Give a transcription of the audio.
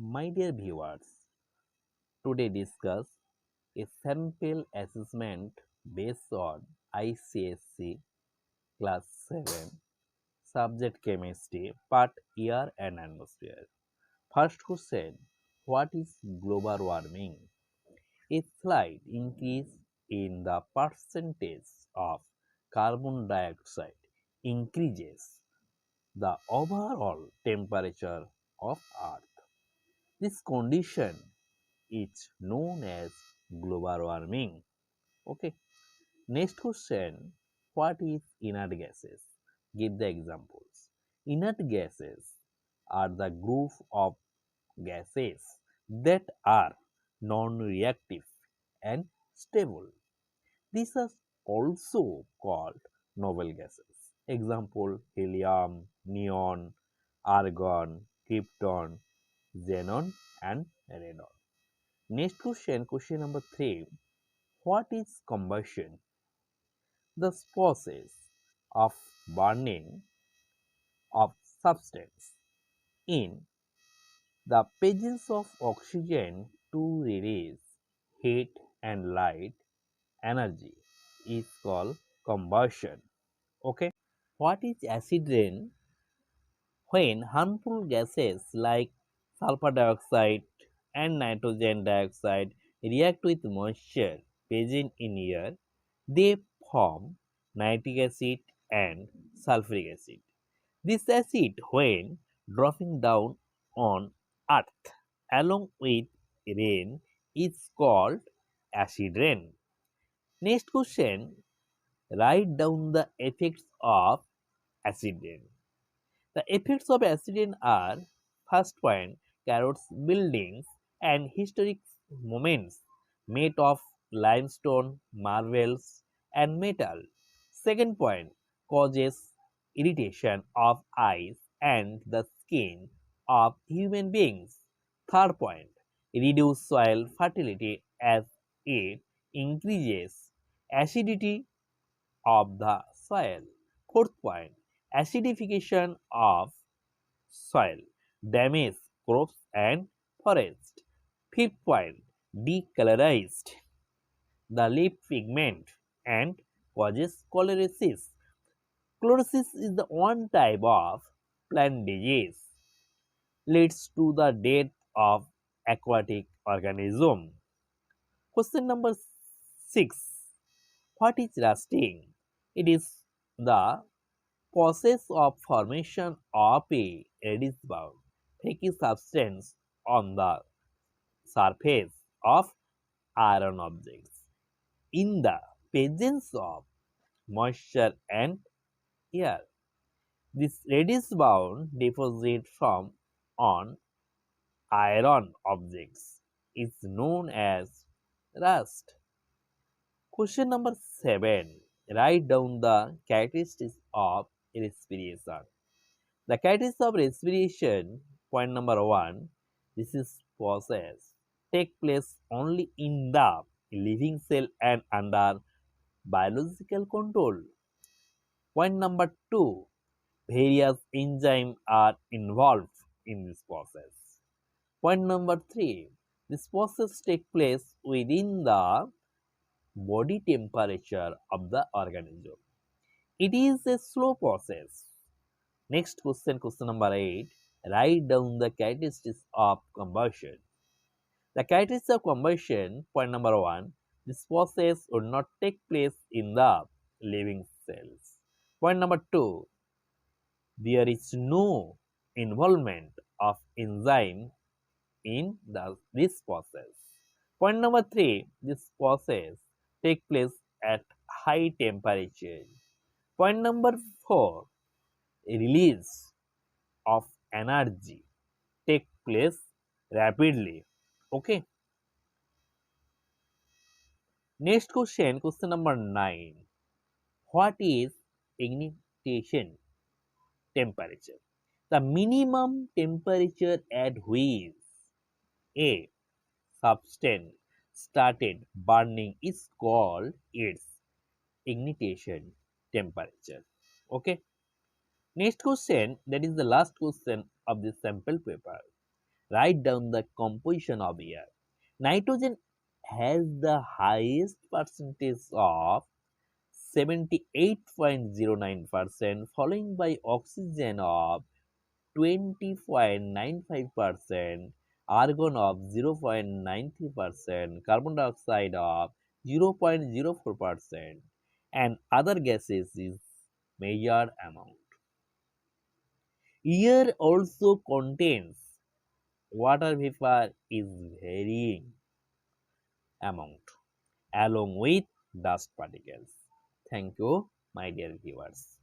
My dear viewers, today discuss a sample assessment based on icse class 7 subject chemistry part air and atmosphere. First question, what is global warming? A slight increase in the percentage of carbon dioxide increases the overall temperature of earth. This condition is known as global warming. Okay. Next question, what is inert gases? Give the examples. Inert gases are the group of gases that are non-reactive and stable. These are also called noble gases. Example, helium, neon, argon, krypton, xenon and radon. Next question, question number 3. What is combustion? The process of burning of substance in the presence of oxygen to release heat and light energy is called combustion. Okay. What is acid rain? When harmful gases like sulfur dioxide and nitrogen dioxide react with moisture present in air, they form nitric acid and sulfuric acid. This acid, when dropping down on earth along with rain, is called acid rain. Next question, write down the effects of acid rain. The effects of acid rain are: first point, carrots buildings and historic monuments made of limestone, marbles, and metal. Second point, causes irritation of eyes and the skin of human beings. Third point, reduce soil fertility as it increases acidity of the soil. Fourth point, acidification of soil, damage crops and forest. Fifth point, decolorized the leaf pigment and causes chlorosis. Chlorosis is the one type of plant disease, leads to the death of aquatic organism. Question number 6. What is rusting? It is the process of formation of a reddish-brown flaky substance on the surface of iron objects in the presence of moisture and air. This reddish-brown deposit from on iron objects is known as rust. Question number 7. Write down the characteristics of respiration. The characteristics of respiration, point number 1, this is process take place only in the living cell and under biological control. Point number 2, various enzymes are involved in this process. Point number 3, this process take place within the body temperature of the organism. It is a slow process. Next question, question number 8. Write down the characteristics of combustion. The characteristics of combustion, point number 1. This process would not take place in the living cells. Point number 2. There is no involvement of enzyme in this process. Point number 3. This process take place at high temperature. Point number 4. Release of energy take place rapidly. Okay. Next question, question number 9. What is ignition temperature? The minimum temperature at which a substance started burning is called its ignition temperature. Okay. Next question, that is the last question of this sample paper. Write down the composition of air. Nitrogen has the highest percentage of 78.09%, following by oxygen of 20.95%, argon of 0.93%, carbon dioxide of 0.04%, and other gases is measured amount. Air also contains water vapor is varying amount along with dust particles. Thank you, my dear viewers.